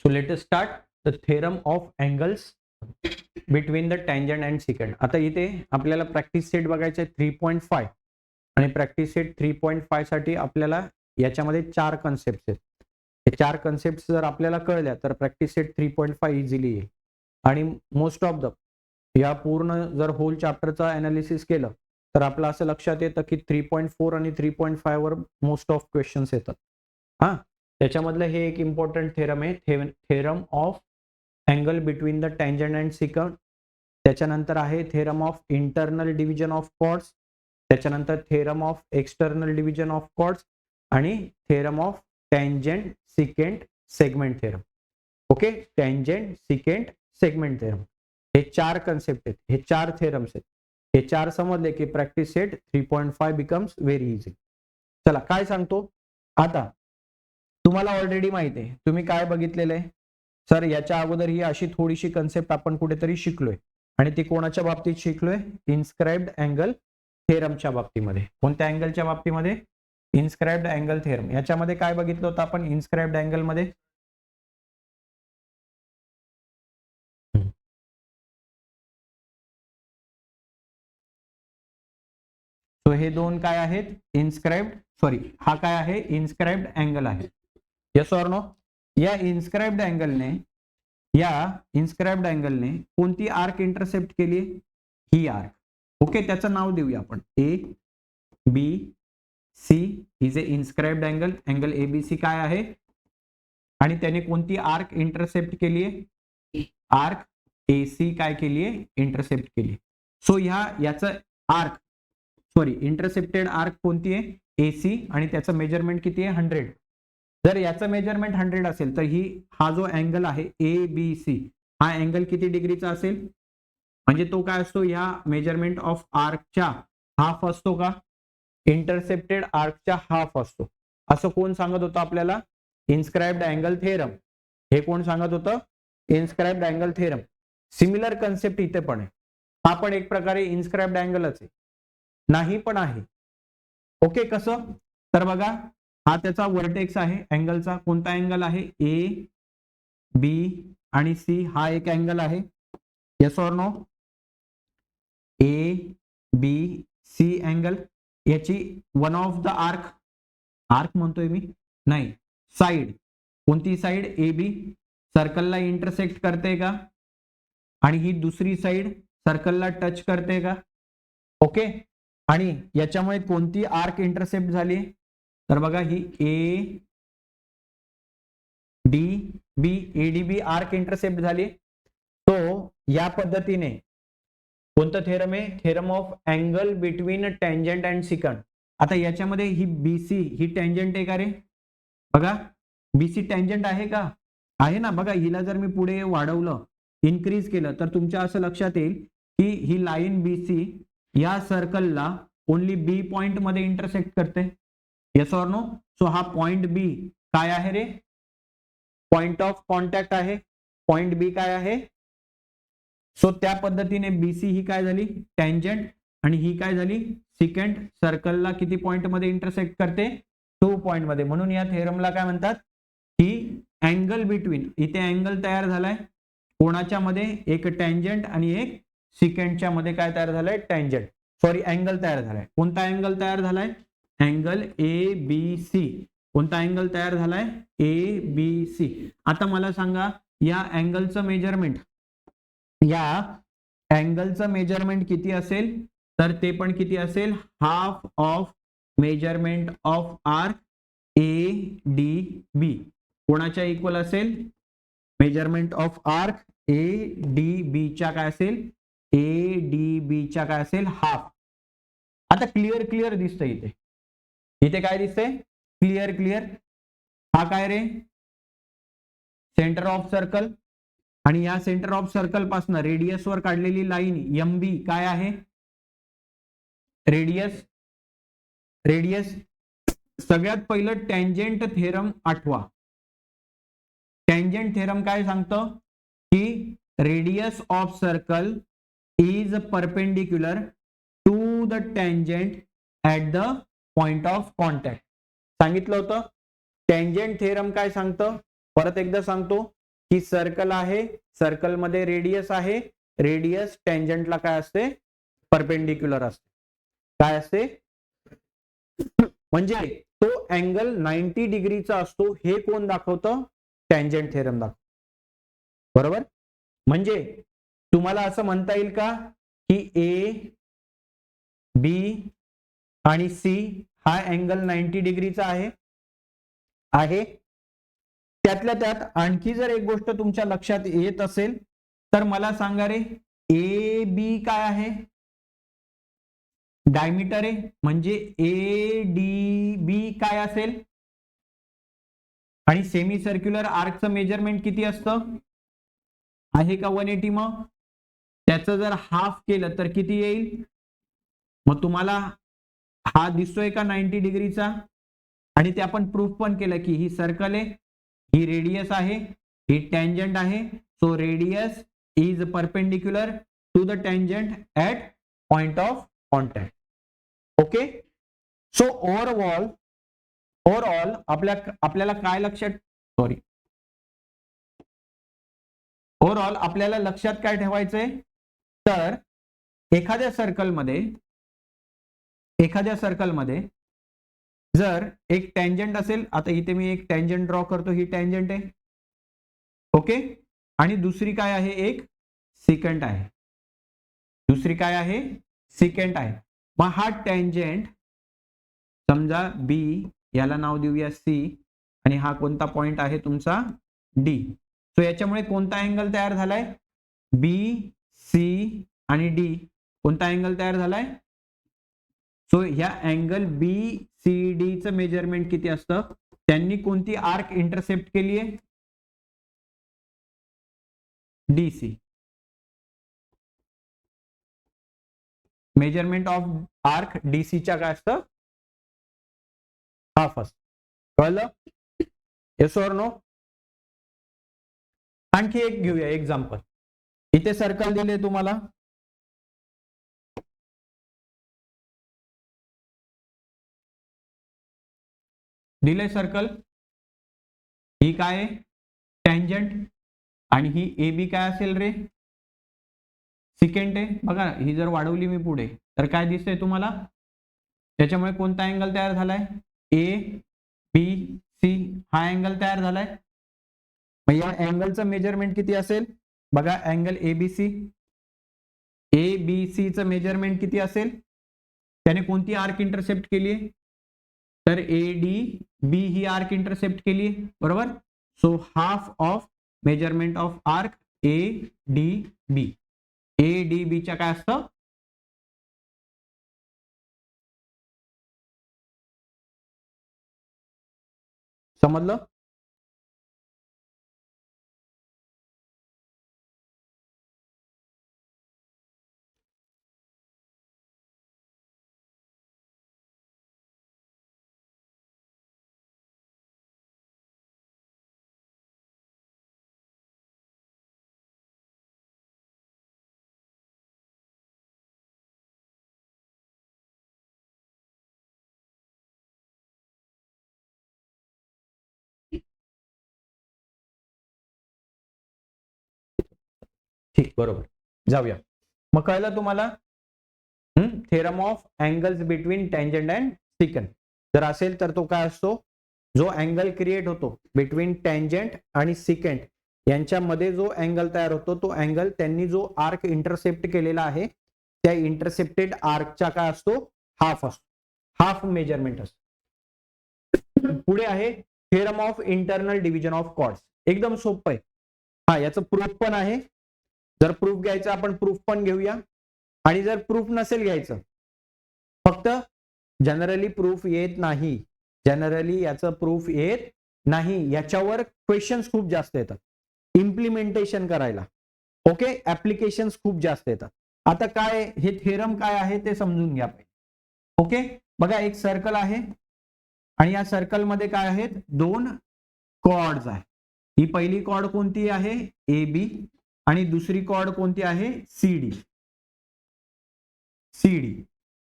So let us start the theorem of angles between the tangent and secant. आता इथे आपल्याला practice set बघायचं आहे 3.5 आणि प्रॅक्टिस सेट 3.5 साठी आपल्याला याच्यामध्ये 4 कन्सेप्ट आहेत. हे 4 कन्सेप्ट जर आपल्याला कळल्या तर प्रॅक्टिस सेट 3.5 इझिली येईल. आणि मोस्ट ऑफ द या पूर्ण जर होल चॅप्टरचं अनालिसिस केलं तर आपलं असं लक्षात येतं की 3.4 आणि 3.5 वर मोस्ट ऑफ क्वेश्चन्स येतात. हा, त्याच्यामधलं हे एक इम्पॉर्टंट थेरम आहे, theorem of angle between the tangent and secant. त्याच्यानंतर आहे theorem of internal division of chords. त्याच्यानंतर theorem of external division of chords आणि theorem of tangent secant segment theorem. Okay, tangent secant segment theorem हे 4 concept आहेत, हे 4 theorems आहेत. हे 4 समजले की practice set 3.5 becomes very easy. चला काय सांगतो आता, तुम्हाला ऑलरेडी माहिती आहे, तुम्ही काय बघितलेलं आहे सर, याच्या अगोदर ही अशी थोडीशी कन्सेप्ट आपण कुठेतरी शिकलोय आणि ती कोणाच्या बाबतीत शिकलोय? इन्स्क्राइब्ड अँगल थेरमच्या बाबतीमध्ये. कोणत्या अँगलच्या बाबतीमध्ये? Inscribed angle theorem. याच्यामध्ये काय बघितलं होतं आपण इन्स्क्राइब्ड अँगल मध्ये? तो हे दोन काय आहेत? इन्स्क्राइब्ड, सॉरी हा काय आहे? इन्स्क्राइब्ड अँगल आहे. Yes or no? या इन्स्क्राइब्ड अँगलने कोणती आर्क इंटरसेप्ट केली? ही आर्क. ओके, त्याचं नाव देऊया आपण A B C is a inscribed angle. Angle ABC काय आहे? आणि त्याने कोणती आर्क इंटरसेप्ट केली आहे? आर्क एसी काय केली आहे? इंटरसेप्ट केली. सो याचं आर्क, सॉरी इंटरसेप्टेड आर्क कोणती आहे? एसी, आणि त्याचं मेजरमेंट किती आहे? 100. जर याचं मेजरमेंट 100 असेल तर हा जो अँगल आहे ए बी सी, हा अँगल किती डिग्रीचा असेल? म्हणजे तो काय असतो? या मेजरमेंट ऑफ आर्कच्या हाफ असतो का? इंटरसेप्टेड आर्कच्या हाफ असतो. असं कोण सांगत होतं आपल्याला? Inscribed angle theorem. हे कोण सांगत होतं? Inscribed angle theorem. Similar concept इथे पण आहे. हा पण एक प्रकारे इन्स्क्राइब्ड अँगलच आहे, नाही पण आहे. ओके, कसं? तर बघा, हा त्याचा वर्टेक्स आहे अँगलचा. कोणता अँगल आहे? ए बी आणि सी हा एक अँगल आहे. Yes or no? A B C angle. याची वन ऑफ द आर्क म्हणतोय मी, नाही, साइड. कोणती साइड? ए बी सर्कलला इंटरसेक्ट करते का? आणि ही दुसरी साइड सर्कलला टच करते का? ओके, आणि याच्यामुळे कोणती आर्क इंटरसेप्ट झाली? तर बघा, ही A D B, ADB arc intercept झाली. तो या पद्धतीने कोणतं थेरम आहे? Theorem of angle between tangent and secant. आता याच्यामध्ये ही बीसी ही टँजंट आहे का रे? बघा, बीसी टँजंट आहे का? आहे ना. बघा, हिला जर मी पुढे वाढवलं, इन्क्रीज केलं, तर तुमच्या असं लक्षात येईल की ही लाईन बीसी या सर्कलला ओनली बी पॉइंट मध्ये इंटरसेक्ट करते. Yes or no? सो हा पॉइंट बी काय आहे रे? पॉइंट ऑफ कॉन्टॅक्ट आहे. पॉइंट बी काय आहे? सो त्या पद्धतीने बीसी ही काय झाली? टँजंट, आणि ही काय झाली? सिकंड. सर्कलला किती पॉइंट मध्ये इंटरसेक्ट करते? 2 पॉइंट मध्ये. म्हणून या थेरमला काय म्हणतात? ही अँगल बिटवीन, इथे अँगल तयार झालाय कोणाच्या मध्ये? एक टँजंट आणि एक सिकंडच्या मध्ये काय तयार झालंय? टँजंट, सॉरी अँगल तयार झालाय. कोणता अँगल तयार झालाय? Angle A B C. कोणता अँगल तयार झालाय? A B C. आता मला सांगा, या अँगलचं मेजरमेंट किती असेल? तर ते पण किती असेल? Half of measurement of arc A D B. कोणाच्या इक्वल असेल? Measurement of arc A D B च्या काय असेल? ए डी बी च्या काय असेल? हाफ. आता क्लिअर दिसतंय इथे काय दिसतंय? क्लिअर. हा काय रे? Centre of circle. आणि या सेंटर ऑफ सर्कल पासून रेडियस वर काढलेली लाईन एम बी काय आहे? रेडियस. सगळ्यात पहिलं टँजंट थेरम आठवा. टँजंट थेरम काय सांगतं? की radius of circle is perpendicular to the tangent at the point of contact. सांगितलं होतं. टँजंट थेरम काय सांगतं? परत एकदा सांगतो. की सर्कल आहे, सर्कल मध्ये रेडियस आहे, रेडियस टँजंटला काय असते, परपेंडिक्युलर असते. काय असते, म्हणजे तो अँगल 90 डिग्रीचा असतो हे कोण दाखवतं, टँजंट थेरम दाखवतो. बरोबर. म्हणजे तुम्हाला असं म्हणता येईल का की ए बी आणि सी हा अँगल 90 डिग्रीचा आहे. त्यातल्या त्यात आणखी जर एक गोष्ट तुमच्या लक्षात येत असेल तर मला सांगा रे, ए बी काय आहे, डायमीटर आहे, म्हणजे ए डी बी काय असेल, आणि सेमी सर्क्युलर आर्कचं मेजरमेंट किती असतं, आहे का 180. मग त्याचं जर हाफ केलं तर किती येईल, मग तुम्हाला हा दिसतोय का 90 डिग्रीचा, आणि ते आपण प्रूफ पण केलं की ही सर्कल आहे, ही रेडियस आहे, ही टँजंट आहे. So radius is perpendicular to the tangent at point of contact. Okay. So overall आपल्याला काय लक्षात, ओव्हरऑल आपल्याला लक्षात काय ठेवायचंय, तर एखाद्या सर्कलमध्ये जर एक टँजंट असेल, आता इथे मी एक टँजंट ड्रॉ करतो, ही टँजंट आहे. ओके. आणि दुसरी काय आहे, एक सिकंट आहे, दुसरी काय आहे, सिकंट आहे. मग हा टँजंट समजा बी, याला नाव देऊया सी, आणि हा कोणता पॉइंट आहे तुमचा, डी. सो याच्यामुळे कोणता अँगल तयार झालाय, बी सी आणि डी, कोणता अँगल तयार झालाय. सो ह्या अँगल बी सी डी चं मेजरमेंट किती असतं, त्यांनी कोणती आर्क इंटरसेप्ट केली आहे, डीसी. मेजरमेंट ऑफ आर्क डीसीच्या काय असतं, हाफ असतं. कळलं, येस ऑर नो. आणखी एक घेऊया एक्झाम्पल. इथे सर्कल दिले तुम्हाला, दिले सर्कल, ही काय आहे, टँजंट, आणि ही ए बी काय असेल रे, सिकेंट आहे. बघा ही जर वाढवली मी पुढे तर काय दिसतंय तुम्हाला, त्याच्यामुळे कोणता अँगल तयार झालाय, ए बी सी हा अँगल तयार झालाय. मग या अँगलचं मेजरमेंट किती असेल, बघा अँगल एबीसी चं मेजरमेंट किती असेल, त्याने कोणती आर्क इंटरसेप्ट केली आहे, तर ए डी बी ही आर्क इंटरसेप्ट केली आहे. बरोबर. So half of measurement of arc A D B, A D B च्या काय असतं, समजलं. ठीक, बरोबर. जाऊया. मग कळलं तुम्हाला, theorem of angles between tangent and secant जर असेल तर तो काय असतो, जो अँगल क्रिएट होतो बिटवीन टँजंट आणि सिकंट यांच्यामध्ये जो अँगल तयार होतो, तो अँगल त्यांनी जो आर्क इंटरसेप्ट केलेला आहे त्या इंटरसेप्टेड आर्कचा काय असतो, हाफ असतो, हाफ मेजरमेंट असतो. पुढे आहे theorem of internal division of chords. एकदम सोपं आहे. हा, याचं प्रूफ पण आहे. जर प्रूफ घ्यायचं आपण प्रूफ पण घेऊया, आणि जर प्रूफ नसेल घ्यायचं, फक्त जनरली प्रूफ येत नाही, जनरली याचं प्रूफ येत नाही, याच्यावर क्वेश्चन्स खूप जास्त येतात इम्प्लिमेंटेशन करायला. ओके. ऍप्लिकेशन्स खूप जास्त येतात. आता काय हे थेरम काय आहे ते समजून घ्या. ओके. बघा एक सर्कल आहे, आणि या सर्कल मध्ये काय आहेत, दोन कॉर्ड्स आहेत. ही पहिली कॉर्ड कोणती आहे, ए बी, आणि दुसरी कॉर्ड कोणती आहे, सी डी.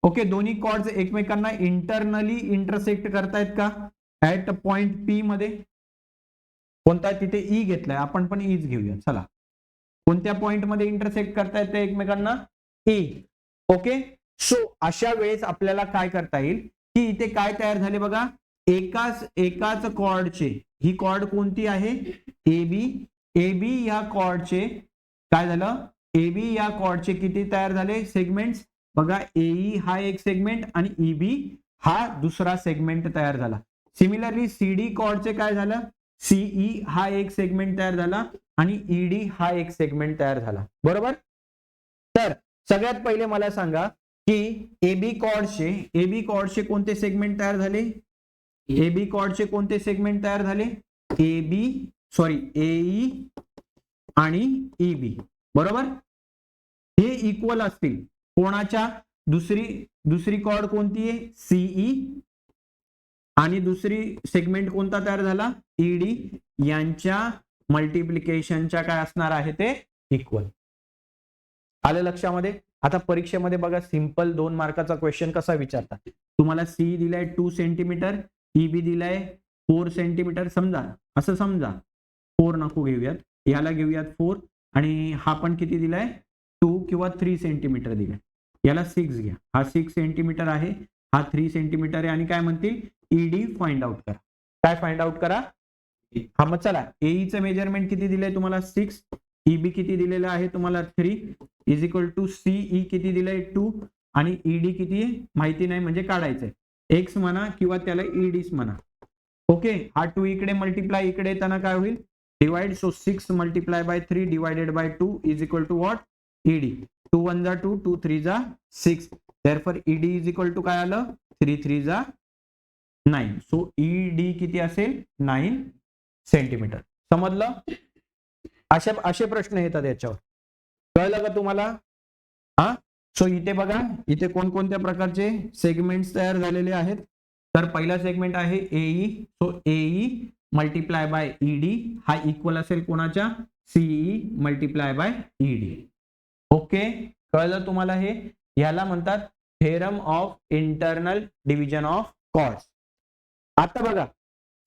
ओके. दोन्ही कॉर्ड्स एकमेकांना इंटरनली इंटरसेक्ट करतायत का, ऍट पॉइंट पी मध्ये. कोणता तिथे ई घेतलाय, आपण पण ईच घेऊया. चला, कोणत्या पॉइंट मध्ये इंटरसेक्ट करता येते एकमेकांना? ई. ओके, सो अशा वेळेस आपल्याला काय करता येईल की इथे काय तयार झाले बघा, एकाच कॉर्डचे, ही कॉर्ड कोणती आहे? एबी. एबी या कॉर्डचे काय झालं? एबी या कॉर्डचे किती तयार झाले सेगमेंट्स? बघा, एई हा एक सेगमेंट आणि ईबी हा दुसरा सेगमेंट तयार झाला. सिमिलरली सीडी कॉर्डचे काय झालं? सीई हा एक सेगमेंट तयार झाला आणि ईडी हा एक सेगमेंट तयार झाला. बरोबर? तर सगळ्यात पहिले मला सांगा की एबी कॉर्डचे कोणते सेगमेंट तयार झाले? एबी कॉर्डचे कोणते सेगमेंट तयार झाले? एई आणि ईबी. बरोबर? हे इक्वल असतील कोणाच्या? दुसरी कॉर्ड कोणती आहे? सीई. आणि दुसरी सेगमेंट कोणता तयार झाला? ईडी. यांच्या मल्टिप्लिकेशनच्या काय असणार आहे ते? इक्वल. आलं लक्षामध्ये? आता परीक्षेमध्ये बघा, सिंपल 2 मार्काचा क्वेश्चन कसा विचारतात. तुम्हाला सी दिलाय 2 सेंटीमीटर, ईबी दिलाय 4 सेंटीमीटर. असं समजा 4 नको घेऊयात, याला घेऊयात 4 आणि हा पण किती दिलाय? 2 किंवा 3 सेंटीमीटर दिलाय. याला 6 घ्या. हा 6 सेंटीमीटर आहे, हा 3 सेंटीमीटर आहे आणि काय म्हणतील? ईडी फाइंड आउट करा. काय फाइंड आउट करा? हा, मग चला, एईचं मेजरमेंट किती दिलंय तुम्हाला? 6. ईबी किती दिलेलं आहे तुम्हाला? 3 इज इक्वल टू सीई किती दिलंय? 2 आणि ईडी किती माहिती नाही म्हणजे काढायचंय. एक्स म्हणा किंवा त्याला ईडीच म्हणा. ओके, हा 2 इकडे मल्टिप्लाय इकडे येताना काय होईल? Divide. So 6 multiply by 3 divided by 2 is equal to what? ED. 2 1 जा 2, 2 3 जा 6. Therefore ED is equal to काय आलं? 3 3 जा 9. सो ईडी किती असेल? 9 सेंटीमीटर. समजलं? असे प्रश्न येतात याच्यावर. कळलं का तुम्हाला? हा, सो इथे बघा, इथे कोणकोणत्या प्रकारचे सेगमेंट्स तयार झालेले आहेत. तर पहिला सेगमेंट आहे AE. So AE multiply by ED हा इक्वल असेल कोणाच्या? CE multiply by ED. Okay, कळलं तुम्हाला? हे याला म्हणतात theorem of internal division of chords. आता बघा,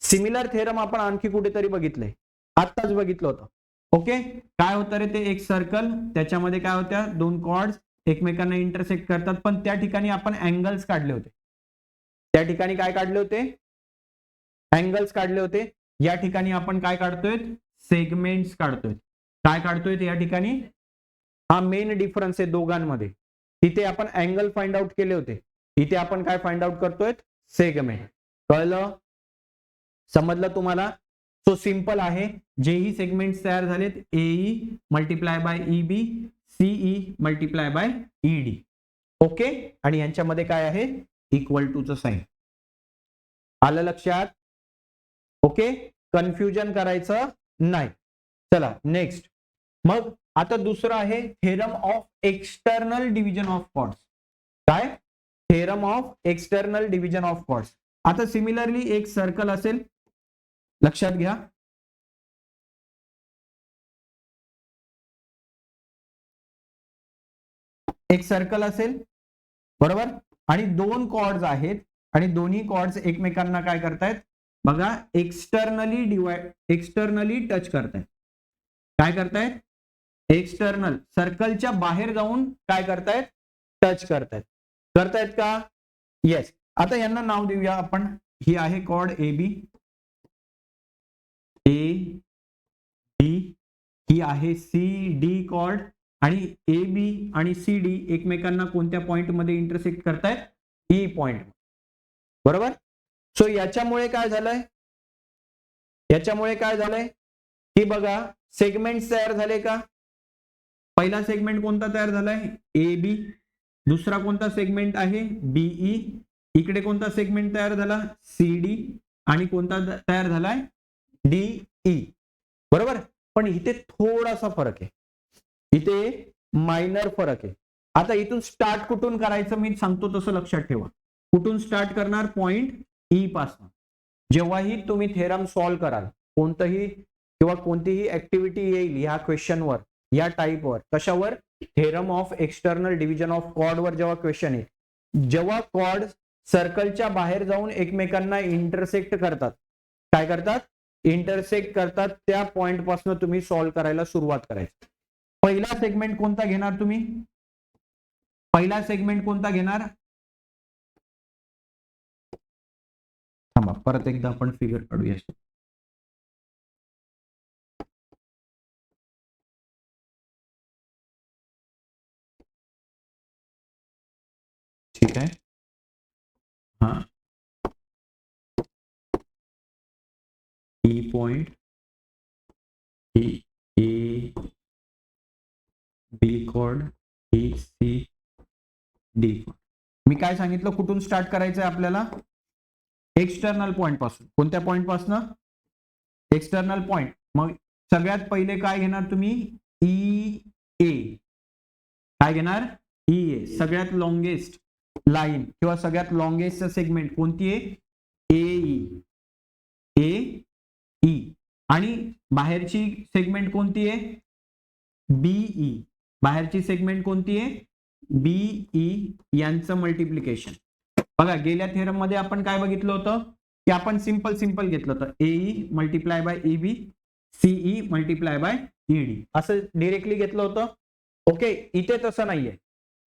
सिमिलर थेरम आपण आणखी कुठेतरी बघितलंय, आत्ताच बघितलं होतं. ओके, काय होतं रे ते? एक सर्कल, त्याच्यामध्ये काय होत्या? 2 कॉर्ड्स एकमेकांना इंटरसेक्ट करतात, पण त्या ठिकाणी आपण अँगल्स काढले होते. त्या ठिकाणी काय काढले होते? अँगल्स काढले होते. या ठिकाणी आपण काय काढतोय? सेगमेंट्स काढतोय. काय काढतोय या ठिकाणी? हा मेन डिफरन्स आहे दोघांमध्ये. तिथे आपण अँगल फाइंड आउट केले होते, इथे आपण काय फाइंड आउट करतोय? सेगमेंट. कळलं? समजलं तुम्हाला? सो सिंपल आहे, जेही सेगमेंट्स तयार झालेत, AE multiply by EB, CE multiply by ED. Okay, आणि यांच्यामध्ये काय आहे? इक्वल टू चं साइन. आलं लक्षात? ओके, कन्फ्युजन करायचं नाही. चला नेक्स्ट. मग आता दुसरं आहे theorem of external division of chords. काय? Theorem of external division of chords. आता सिमिलरली एक सर्कल असेल, लक्षात घ्या. एक सर्कल असेल, बरोबर, आणि 2 कॉर्ड्स आहेत आणि दोन्ही कॉर्ड्स एकमेकांना काय करतायत? बघा, एक्सटर्नली टच करतायत. काय करतायत? एक्सटर्नल, सर्कलच्या बाहेर जाऊन काय करतायत? टच करतायत. करतायत का? येस. आता यांना नाव देऊया आपण. ही आहे कॉर्ड एबी, ए डी. ही आहे सी डी कॉर्ड आणि ए बी आणि सी डी एकमेकांना कोणत्या पॉइंट मध्ये इंटरसेक्ट करतायत? E point. बरोबर? सो याच्यामुळे काय झालंय? की बघा, सेगमेंट तयार झाले का? पहिला सेगमेंट कोणता तयार झालाय? ए बी. दुसरा कोणता सेगमेंट आहे? बीई. इकडे कोणता सेगमेंट तयार झाला? सीडी. आणि कोणता तयार झालाय? डीई. बरोबर? पण इथे थोडासा फरक आहे, इथे मायनर फरक आहे. आता इथून स्टार्ट कुठून करायचं मी सांगतो तसं लक्षात ठेवा. कुठून स्टार्ट करणार? पॉइंट ई पासून. जेव्हाही तुम्ही थेरम सॉल्व्ह कराल, कोणतीही ऍक्टिव्हिटी येईल ह्या क्वेश्चनवर, या टाईपवर, कशावर? Theorem of external division of कॉर्डवर जेव्हा क्वेश्चन येईल, जेव्हा कॉर्ड सर्कलच्या बाहेर जाऊन एकमेकांना इंटरसेक्ट करतात, काय करतात? इंटरसेक्ट करतात त्या पॉइंट पासून तुम्ही सॉल्व्ह करायला सुरुवात करायची. पहिला सेगमेंट कोणता घेणार तुम्ही? पहिला सेगमेंट कोणता घेणार? थांबा, परत एकदा आपण फिगर काढूया. ठीक आहे. हा, ई पॉइंट, ही ए बी कॉर्ड, ही सी डी कॉर्ड. मी काय सांगितलं, कुठून स्टार्ट करायचं आहे आपल्याला? एक्सटर्नल पॉइंट पासून. कोणत्या पॉइंट पासून? External point. मग सगळ्यात पहिले काय घेणार तुम्ही? ई ए. काय घेणार? ई ए. सगळ्यात लॉंगेस्ट लाईन किंवा सगळ्यात लॉंगेस्ट सेगमेंट कोणती आहे? ए ई. आणि बाहेरची सेगमेंट कोणती आहे? बीई. बाहेरची सेगमेंट कोणती आहे? बीई. यांचं मल्टिप्लिकेशन. बघा, गेल्या थेरम मध्ये आपण काय बघितलं होतं की आपण सिंपल घेतलं होतं. AE multiply by EB, CE multiply by ED, असं डिरेक्टली घेतलं होतं. ओके, इथे तसं नाहीये.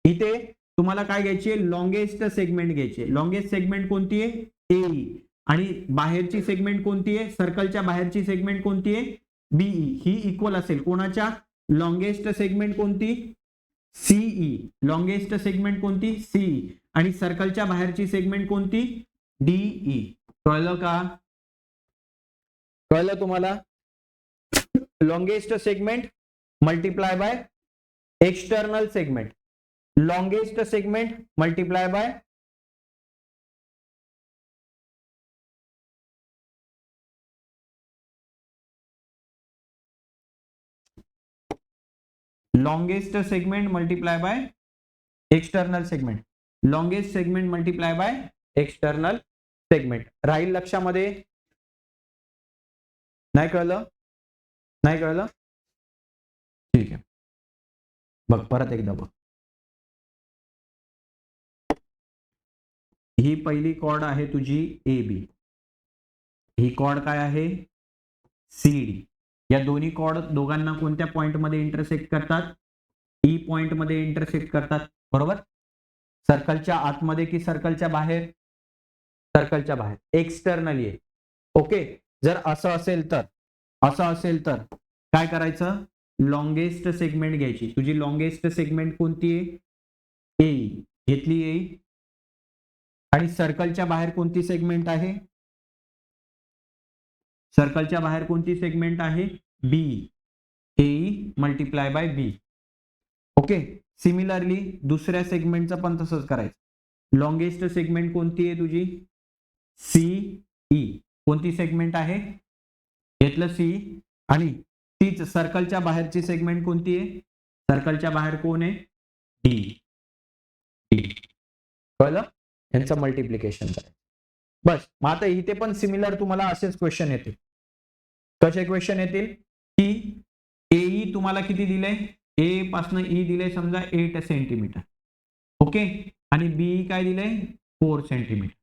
इथे तुम्हाला काय घ्यायची आहे? लॉंगेस्ट सेगमेंट घ्यायची आहे. लॉंगेस्ट सेगमेंट कोणती आहे? एई. आणि बाहेरची सेगमेंट कोणती आहे? सर्कलच्या बाहेरची सेगमेंट कोणती आहे? बीई. ही इक्वल असेल कोणाच्या? लॉंगेस्ट सेगमेंट कोणती? सीई. लॉंगेस्ट सेगमेंट कोणती? सीई. आणि सर्कलच्या बाहेरची सेगमेंट कोणती? डीई. कळलं का? कळलं तुम्हाला? Longest segment multiply by external segment. Longest segment multiply by longest segment multiply by external segment. Longest segment multiply by external segment. राहील लक्षामध्ये? नाही कळलं? नाही कळलं? ठीक आहे, बघ परत एकदा बघ. ही पहिली कॉर्ड आहे तुझी ए बी. ही कॉर्ड काय आहे? C D. या दोन्ही कॉर्ड दोघांना कोणत्या पॉइंट मध्ये इंटरसेक्ट करतात? ई पॉइंट मध्ये इंटरसेक्ट करतात. बरोबर. सर्कलच्या आतमध्ये की सर्कलच्या बाहेर? सर्कलच्या बाहेर. एक्सटर्नली आहे. ओके. जर असं असेल तर काय करायचं? लॉंगेस्ट सेगमेंट घ्यायची. तुझी लॉंगेस्ट सेगमेंट कोणती आहे? ए. घेतली ए. आणि सर्कलच्या बाहेर कोणती सेगमेंट आहे? सर्कलच्या बाहेर कोणती सेगमेंट आहे? B. A multiply by B. Okay. Similarly दुसऱ्या सेगमेंटचं पण तसंच करायचं. लॉंगेस्ट सेगमेंट कोणती आहे तुझी? सीई. कोणती सेगमेंट आहे? घेतलं सी. आणि तीच सर्कलच्या बाहेरची सेगमेंट कोणती आहे? सर्कलच्या बाहेर कोण आहे? डी. कळलं? यांचं मल्टिप्लिकेशन करायचं. बस. मग आता इथे पण सिमिलर तुम्हाला असेच क्वेश्चन येतील. कसे क्वेश्चन येतील? की एई तुम्हाला किती दिले? ए पासून ई दिले समजा 8 सेंटीमीटर. ओके. आणि बी काय दिले? 4 सेंटीमीटर.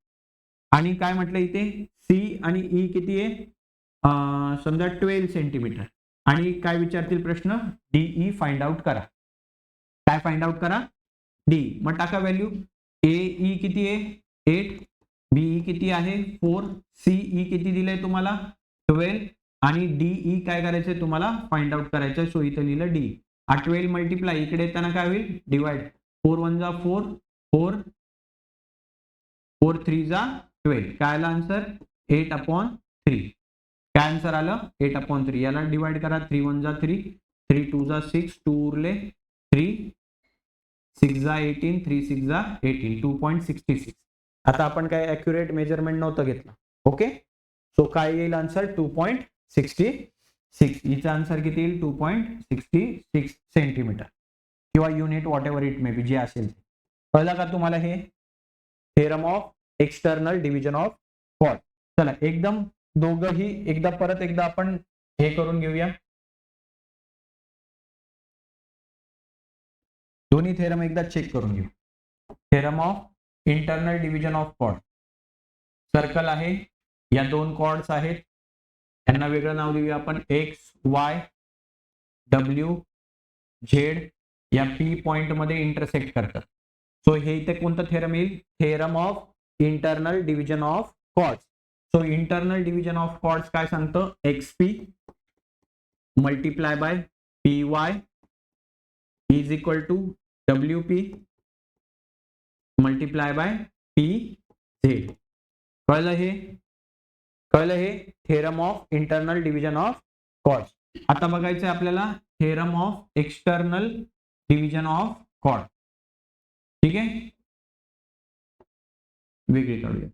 आणि काय म्हटलं इथे? सी आणि ई किती आहे? समजा 12 सेंटीमीटर. आणि काय विचारतील प्रश्न? डीई फाइंड आउट करा. काय फाइंड आउट करा? डी. मग टाका व्हॅल्यू. एई किती आहे? 8. बीई किती आहे? 4. सीई किती दिलंय तुम्हाला? 12. आणि डीई काय करायचंय तुम्हाला? फाइंड आउट करायचं. सो इथं लिहिलं डी. 12 मल्टिप्लाय इकडे येताना काय होईल? डिवाइड. 4 1 जा 4. 4 3 जा 12. काय आलं आन्सर? 8/3. काय आन्सर आलं? 8/3. याला डिवाइड करा. 3 1 जा 3. 3 2 जा 6. 2 उरले 3. 6 जा 18. 3 6 जा 18. 2.66. आता आपण काय ॲक्युरेट मेजरमेंट नव्हतं घेतलं. ओके. सो काय येईल आन्सर? 2.66. हिचा आन्सर किती येईल? 2.66 सेंटीमीटर किंवा unit whatever it may be, जे असेल. कळलं का तुम्हाला हे? Theorem of external division of chord. चला एकदम दोघंही परत एकदा आपण हे करून घेऊया. दोन्ही थेरम एकदा चेक करून घेऊ. Theorem of internal division of chord. Circle आहे, या दोन कॉर्ड्स आहेत. यांना वेगळं नाव देऊया आपण एक्स वाय डब्ल्यू झेड या पी पॉइंट मध्ये इंटरसेक्ट करतात. सो हे इथे कोणतं थेरम येईल? Theorem of internal division of chords. So internal division of chords काय सांगतं? XP multiply by P Y is equal to W P multiply by P Z. कळलं हे? कळलं हे? Theorem of internal division of chords. आता बघायचं आपल्याला theorem of external division of chord. ठीक आहे, वेगळी काढूया.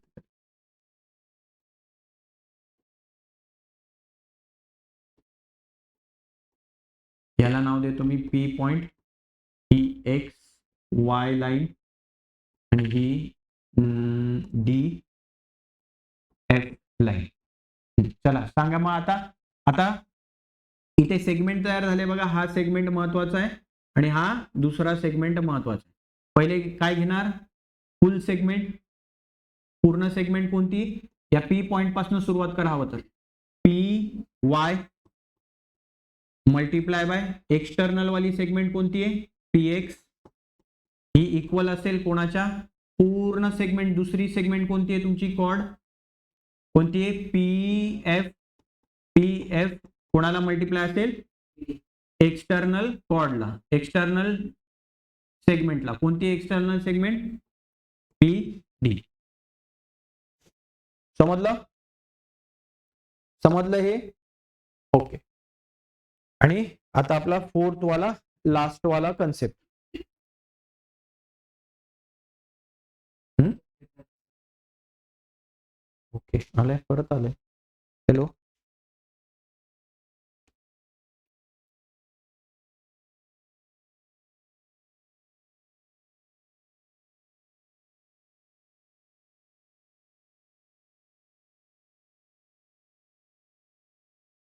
याला नाव देतो मी पी पॉइंट, ही एक्स वाय लाईन आणि ही डी एफ लाईन. चला सांगा मग आता. आता इथे सेगमेंट तयार झाले बघा. हा सेगमेंट महत्वाचा आहे आणि हा दुसरा सेगमेंट महत्वाचा आहे. पहिले काय घेणार? फुल सेगमेंट. पूर्ण सेगमेंट कोणती? या पी पॉइंट पासून सुरुवात करा हवं तर. P Y multiply by external वाली सेगमेंट कोणती आहे? P x. ही इक्वल असेल कोणाच्या? पूर्ण सेगमेंट. दुसरी सेगमेंट कोणती आहे तुमची? कॉर्ड कोणती आहे? P F. पी एफ कोणाला मल्टिप्लाय असेल? एक्सटर्नल कॉर्डला, एक्सटर्नल सेगमेंटला. कोणती एक्सटर्नल सेगमेंट? P D. समजलं? समजलं हे? ओके. आणि आता आपला फोर्थ वाला लास्ट वाला कन्सेप्ट. ओके, आलंय, परत आलंय. हॅलो.